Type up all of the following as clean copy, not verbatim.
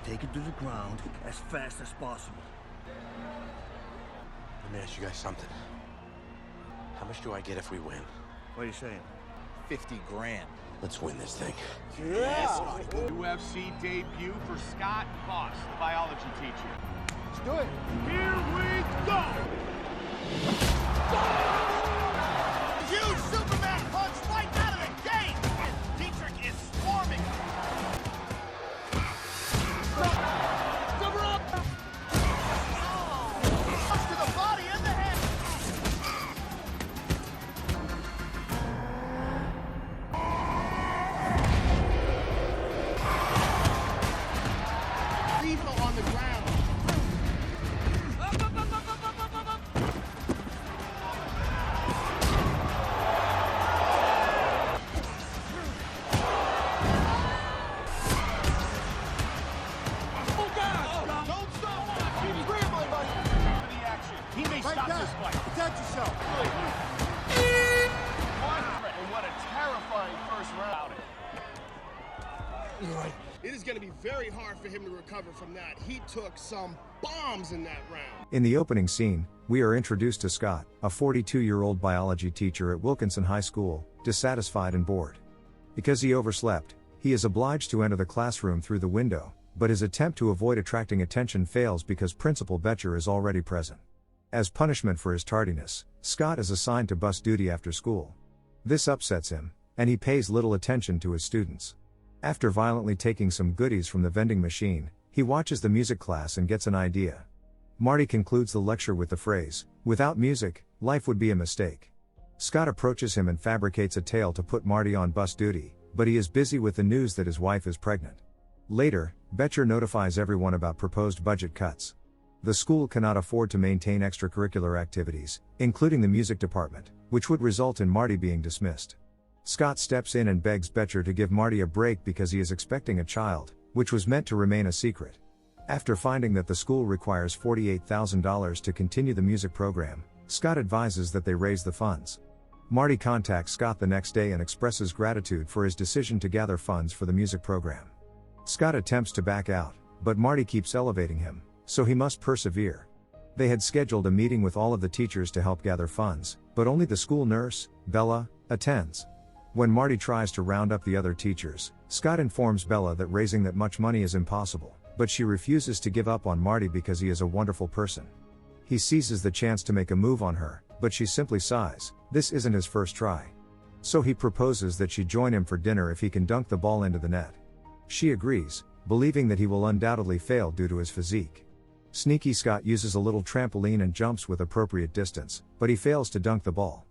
take it to the ground as fast as possible. Let me ask you guys something. How much do I get if we win? What are you saying? 50 grand. Let's win this thing. Yeah. UFC debut for Scott Moss, the biology teacher. Let's do it. Here we go! Huge Superman punch right out of the gate! Dietrich is swarming. Cover up! Punch to the body and the head. Lethal on the ground. He may stop this fight. Protect yourself. And what a terrifying first round. It is going to be very hard for him to recover from that. He took some bombs in that round. In the opening scene, we are introduced to Scott, a 42-year-old biology teacher at Wilkinson High School, dissatisfied and bored. Because he overslept, he is obliged to enter the classroom through the window, but his attempt to avoid attracting attention fails because Principal Betcher is already present. As punishment for his tardiness, Scott is assigned to bus duty after school. This upsets him, and he pays little attention to his students. After violently taking some goodies from the vending machine, he watches the music class and gets an idea. Marty concludes the lecture with the phrase, "Without music, life would be a mistake." Scott approaches him and fabricates a tale to put Marty on bus duty, but he is busy with the news that his wife is pregnant. Later, Betcher notifies everyone about proposed budget cuts. The school cannot afford to maintain extracurricular activities, including the music department, which would result in Marty being dismissed. Scott steps in and begs Betcher to give Marty a break because he is expecting a child, which was meant to remain a secret. After finding that the school requires $48,000 to continue the music program, Scott advises that they raise the funds. Marty contacts Scott the next day and expresses gratitude for his decision to gather funds for the music program. Scott attempts to back out, but Marty keeps elevating him, so he must persevere. They had scheduled a meeting with all of the teachers to help gather funds, but only the school nurse, Bella, attends. When Marty tries to round up the other teachers, Scott informs Bella that raising that much money is impossible, but she refuses to give up on Marty because he is a wonderful person. He seizes the chance to make a move on her, but she simply sighs. This isn't his first try. So he proposes that she join him for dinner if he can dunk the ball into the net. She agrees, believing that he will undoubtedly fail due to his physique. Sneaky Scott uses a little trampoline and jumps with appropriate distance, but he fails to dunk the ball.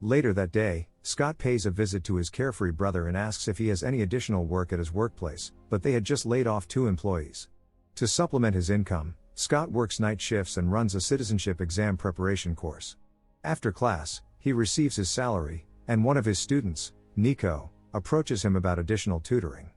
Later that day, Scott pays a visit to his carefree brother and asks if he has any additional work at his workplace, but they had just laid off 2 employees. To supplement his income, Scott works night shifts and runs a citizenship exam preparation course. After class, he receives his salary, and one of his students, Nico, approaches him about additional tutoring.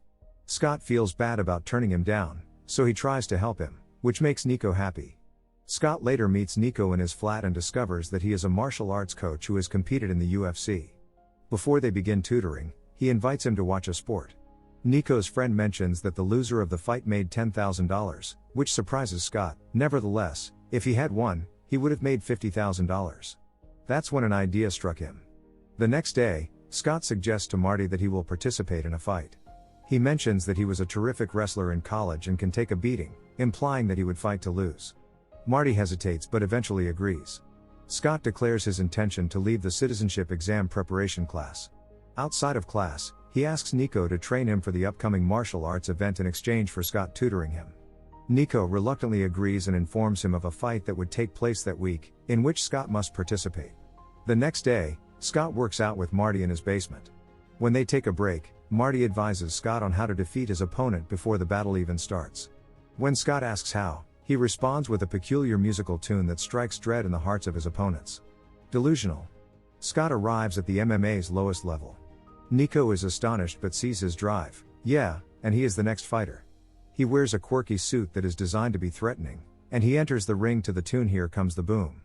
Scott feels bad about turning him down, so he tries to help him, which makes Nico happy. Scott later meets Nico in his flat and discovers that he is a martial arts coach who has competed in the UFC. Before they begin tutoring, he invites him to watch a sport. Nico's friend mentions that the loser of the fight made $10,000, which surprises Scott. Nevertheless, if he had won, he would have made $50,000. That's when an idea struck him. The next day, Scott suggests to Marty that he will participate in a fight. He mentions that he was a terrific wrestler in college and can take a beating, implying that he would fight to lose. Marty hesitates but eventually agrees. Scott declares his intention to leave the citizenship exam preparation class. Outside of class, he asks Nico to train him for the upcoming martial arts event in exchange for Scott tutoring him. Nico reluctantly agrees and informs him of a fight that would take place that week, in which Scott must participate. The next day, Scott works out with Marty in his basement. When they take a break, Marty advises Scott on how to defeat his opponent before the battle even starts. When Scott asks how, he responds with a peculiar musical tune that strikes dread in the hearts of his opponents. Delusional. Scott arrives at the MMA's lowest level. Nico is astonished but sees his drive. Yeah, and he is the next fighter. He wears a quirky suit that is designed to be threatening, and he enters the ring to the tune "Here Comes the Boom."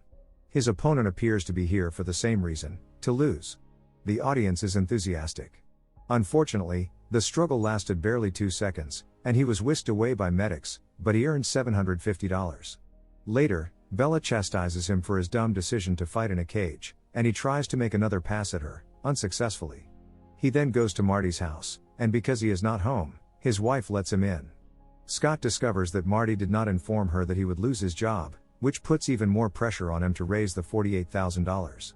His opponent appears to be here for the same reason, to lose. The audience is enthusiastic. Unfortunately, The struggle lasted barely 2 seconds, and he was whisked away by medics, but he earned $750. Later, Bella chastises him for his dumb decision to fight in a cage, and he tries to make another pass at her, unsuccessfully. He then goes to Marty's house, and because he is not home, his wife lets him in. Scott discovers that Marty did not inform her that he would lose his job, which puts even more pressure on him to raise the $48,000.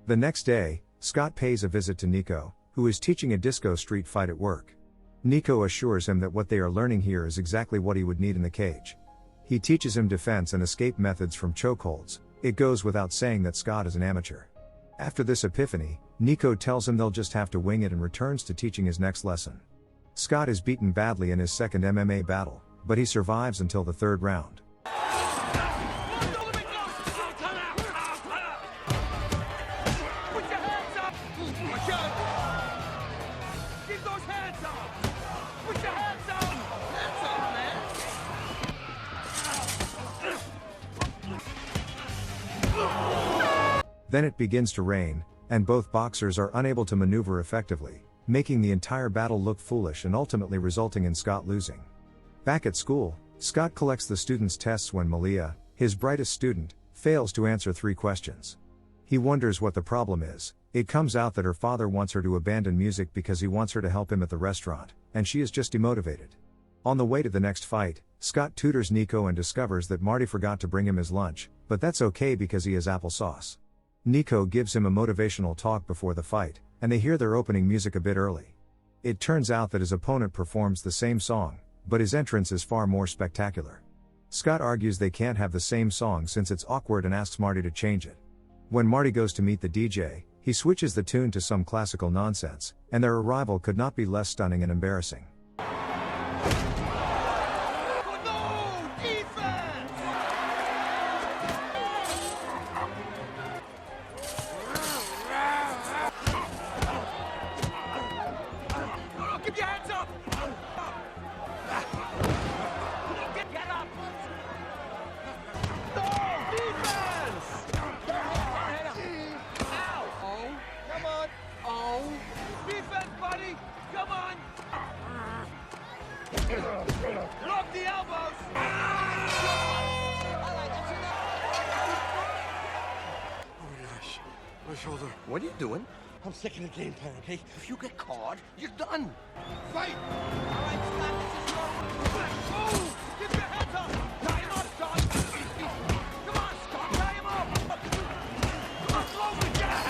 The next day, Scott pays a visit to Nico, who is teaching a disco street fight at work. Nico assures him that what they are learning here is exactly what he would need in the cage. He teaches him defense and escape methods from chokeholds. It goes without saying that Scott is an amateur. After this epiphany, Nico tells him they'll just have to wing it and returns to teaching his next lesson. Scott is beaten badly in his second MMA battle, but he survives until the third round. Then it begins to rain, and both boxers are unable to maneuver effectively, making the entire battle look foolish and ultimately resulting in Scott losing. Back at school, Scott collects the students' tests when Malia, his brightest student, fails to answer 3 questions. He wonders what the problem is. It comes out that her father wants her to abandon music because he wants her to help him at the restaurant, and she is just demotivated. On the way to the next fight, Scott tutors Nico and discovers that Marty forgot to bring him his lunch, but that's okay because he has applesauce. Nico gives him a motivational talk before the fight, and they hear their opening music a bit early. It turns out that his opponent performs the same song, but his entrance is far more spectacular. Scott argues they can't have the same song since it's awkward and asks Marty to change it. When Marty goes to meet the DJ, he switches the tune to some classical nonsense, and their arrival could not be less stunning and embarrassing. Lock the elbows! Oh my gosh, my shoulder. What are you doing? I'm sick of the game plan, okay? If you get caught, you're done. Fight! All right, Scott, this is your... Oh! Get your hands up! Tie him up, Scott! Come on, Scott, tie him up! Come on, slow me down!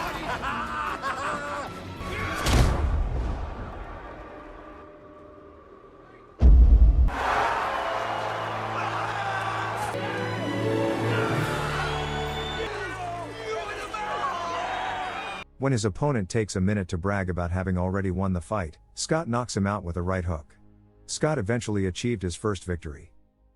When his opponent takes a minute to brag about having already won the fight, Scott knocks him out with a right hook. Scott eventually achieved his first victory.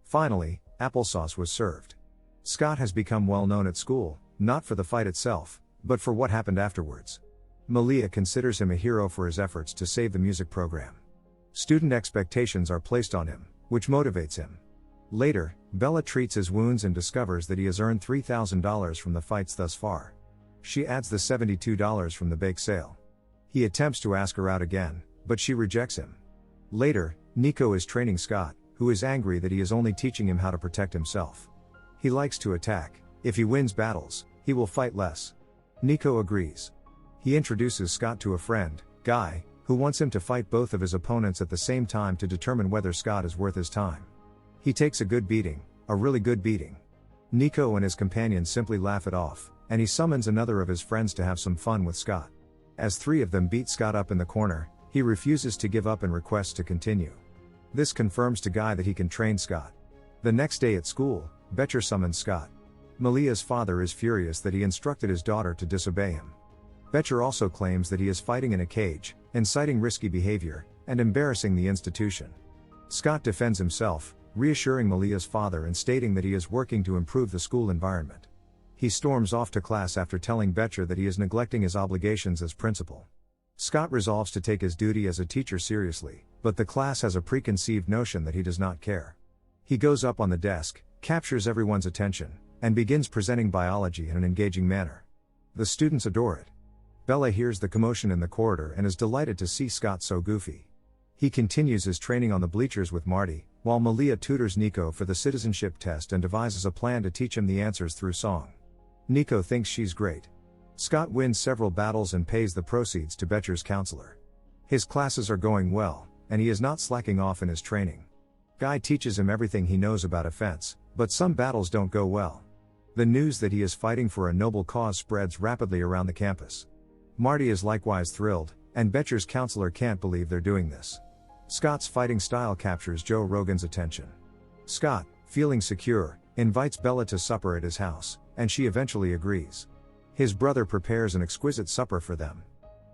Finally, applesauce was served. Scott has become well known at school, not for the fight itself, but for what happened afterwards. Malia considers him a hero for his efforts to save the music program. Student expectations are placed on him, which motivates him. Later, Bella treats his wounds and discovers that he has earned $3,000 from the fights thus far. She adds the $72 from the bake sale. He attempts to ask her out again, but she rejects him. Later, Nico is training Scott, who is angry that he is only teaching him how to protect himself. He likes to attack. If he wins battles, he will fight less. Nico agrees. He introduces Scott to a friend, Guy, who wants him to fight both of his opponents at the same time to determine whether Scott is worth his time. He takes a good beating, a really good beating. Nico and his companions simply laugh it off, and he summons another of his friends to have some fun with Scott. As 3 of them beat Scott up in the corner, he refuses to give up and requests to continue. This confirms to Guy that he can train Scott. The next day at school, Becher summons Scott. Malia's father is furious that he instructed his daughter to disobey him. Becher also claims that he is fighting in a cage, inciting risky behavior, and embarrassing the institution. Scott defends himself, reassuring Malia's father and stating that he is working to improve the school environment. He storms off to class after telling Becher that he is neglecting his obligations as principal. Scott resolves to take his duty as a teacher seriously, but the class has a preconceived notion that he does not care. He goes up on the desk, captures everyone's attention, and begins presenting biology in an engaging manner. The students adore it. Bella hears the commotion in the corridor and is delighted to see Scott so goofy. He continues his training on the bleachers with Marty, while Malia tutors Nico for the citizenship test and devises a plan to teach him the answers through song. Nico thinks she's great. Scott wins several battles and pays the proceeds to Becher's counselor. His classes are going well, and he is not slacking off in his training. Guy teaches him everything he knows about offense, but some battles don't go well. The news that he is fighting for a noble cause spreads rapidly around the campus. Marty is likewise thrilled, and Becher's counselor can't believe they're doing this. Scott's fighting style captures Joe Rogan's attention. Scott, feeling secure, invites Bella to supper at his house, and she eventually agrees. His brother prepares an exquisite supper for them.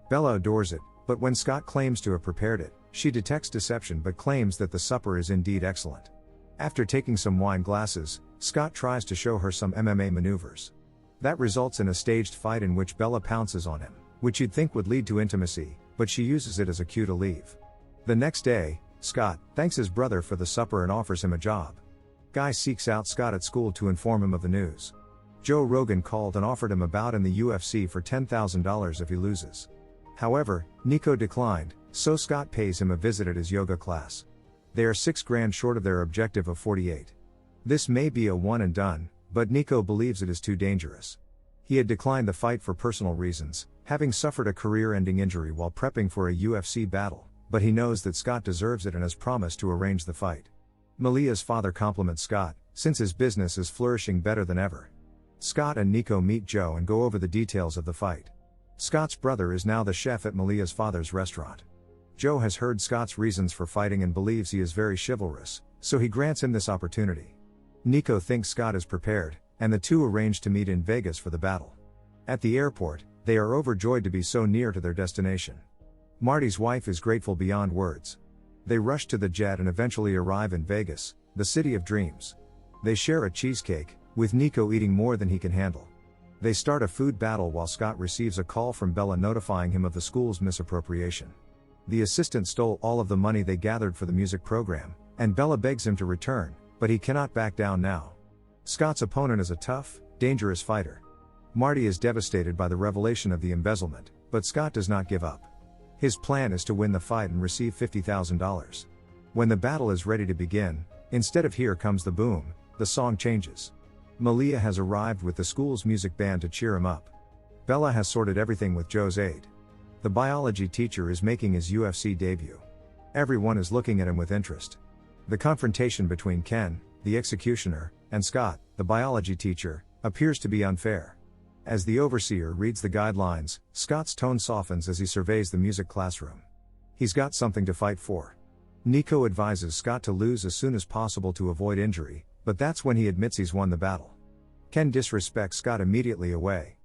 Bella adores it, but when Scott claims to have prepared it, she detects deception but claims that the supper is indeed excellent. After taking some wine glasses, Scott tries to show her some MMA maneuvers. That results in a staged fight in which Bella pounces on him, which you'd think would lead to intimacy, but she uses it as a cue to leave. The next day, Scott thanks his brother for the supper and offers him a job. Guy seeks out Scott at school to inform him of the news. Joe Rogan called and offered him a bout in the UFC for $10,000 if he loses. However, Nico declined, so Scott pays him a visit at his yoga class. They are $6,000 short of their objective of 48. This may be a one and done, but Nico believes it is too dangerous. He had declined the fight for personal reasons, having suffered a career-ending injury while prepping for a UFC battle, but he knows that Scott deserves it and has promised to arrange the fight. Malia's father compliments Scott, since his business is flourishing better than ever. Scott and Nico meet Joe and go over the details of the fight. Scott's brother is now the chef at Malia's father's restaurant. Joe has heard Scott's reasons for fighting and believes he is very chivalrous, so he grants him this opportunity. Nico thinks Scott is prepared, and the two arrange to meet in Vegas for the battle. At the airport, they are overjoyed to be so near to their destination. Marty's wife is grateful beyond words. They rush to the jet and eventually arrive in Vegas, the city of dreams. They share a cheesecake, with Nico eating more than he can handle. They start a food battle while Scott receives a call from Bella notifying him of the school's misappropriation. The assistant stole all of the money they gathered for the music program, and Bella begs him to return, but he cannot back down now. Scott's opponent is a tough, dangerous fighter. Marty is devastated by the revelation of the embezzlement, but Scott does not give up. His plan is to win the fight and receive $50,000. When the battle is ready to begin, instead of "Here Comes the Boom," the song changes. Malia has arrived with the school's music band to cheer him up. Bella has sorted everything with Joe's aid. The biology teacher is making his UFC debut. Everyone is looking at him with interest. The confrontation between Ken, the executioner, and Scott, the biology teacher, appears to be unfair. As the overseer reads the guidelines, Scott's tone softens as he surveys the music classroom. He's got something to fight for. Nico advises Scott to lose as soon as possible to avoid injury, but that's when he admits he's won the battle. Ken disrespects Scott immediately away.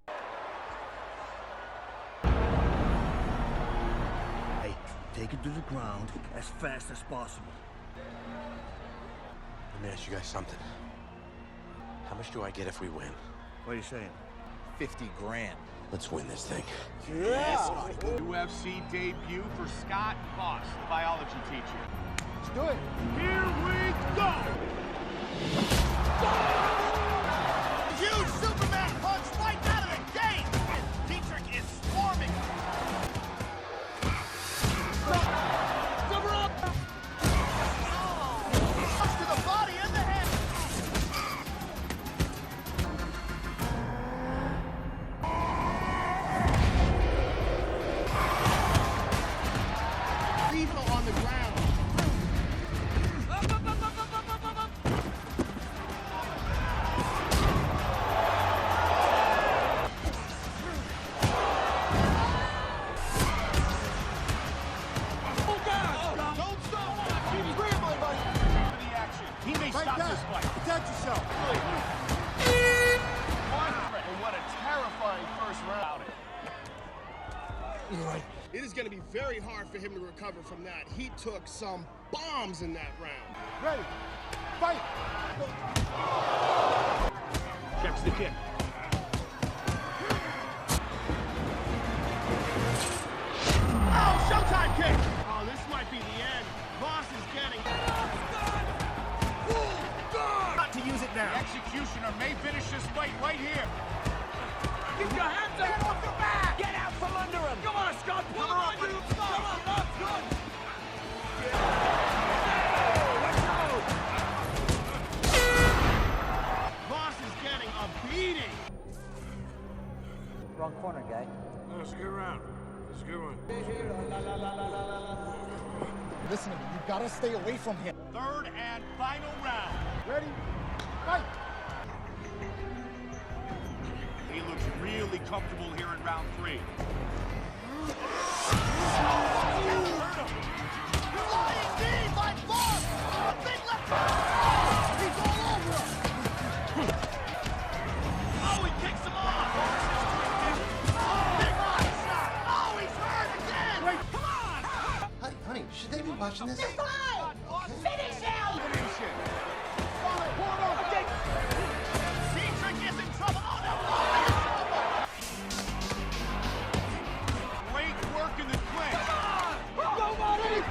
Hey, take it to the ground as fast as possible. Let me ask you guys something. How much do I get if we win? What are you saying? 50 grand. Let's win this thing. UFC debut for Scott Boss, the biology teacher. Let's do it. Here we go! Huge Superman punch right out of the gate. Dietrich is swarming. Cover up. Punch to the body and the head. Lethal on the ground. Don't stop. Keep scrambling, buddy. For the action. He may Like stop that. this fight. Protect yourself. And what a terrifying first round. It is going to be very hard for him to recover from that. He took some bombs in that round. Ready. Fight. Checks the kick. Oh, showtime kick! Oh, this might be the end. Boss is getting... Got to use it The now. executioner may finish this fight right here. Keep your hands up. Get off your back. Get out from under him. Come on, Scott. Pull him on, you. Come on, up. Good. good one. Listen to me, you gotta stay away from him. Third and final round. Ready? Fight! He looks really comfortable here in round 3. Oh, he kicks him off! Big body shot! Oh, he's hurt again! Wait, come on! Honey, should they be watching this? Finish him! Dietrich is in trouble! Oh, no! Great work in the clinch. Nobody!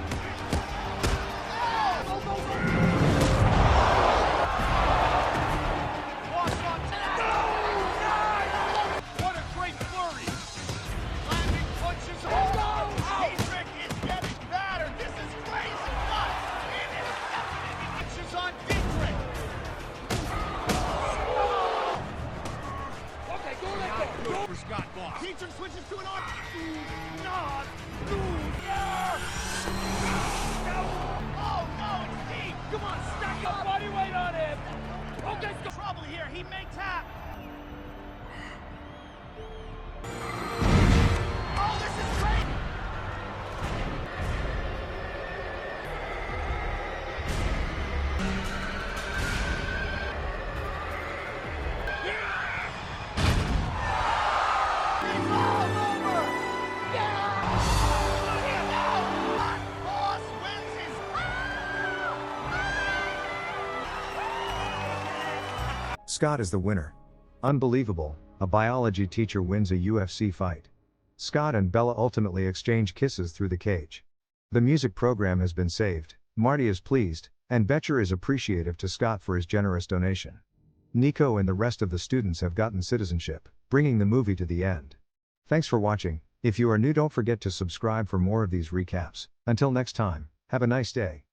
What a great flurry. Landing punches. Dietrich is getting battered! This is crazy! What? It is definitely Punches on Dietrich. okay, go let go! For Scott Boss. Dietrich switches to an arm. Oh no, it's deep. Come on, stack your body weight on him. Okay, trouble here. He may tap. Oh, this is great. It's all over. Boss wins his. Scott is the winner. Unbelievable, a biology teacher wins a UFC fight. Scott and Bella ultimately exchange kisses through the cage. The music program has been saved, Marty is pleased, and Betcher is appreciative to Scott for his generous donation. Nico and the rest of the students have gotten citizenship, bringing the movie to the end. Thanks for watching. If you are new, don't forget to subscribe for more of these recaps. Until next time, have a nice day.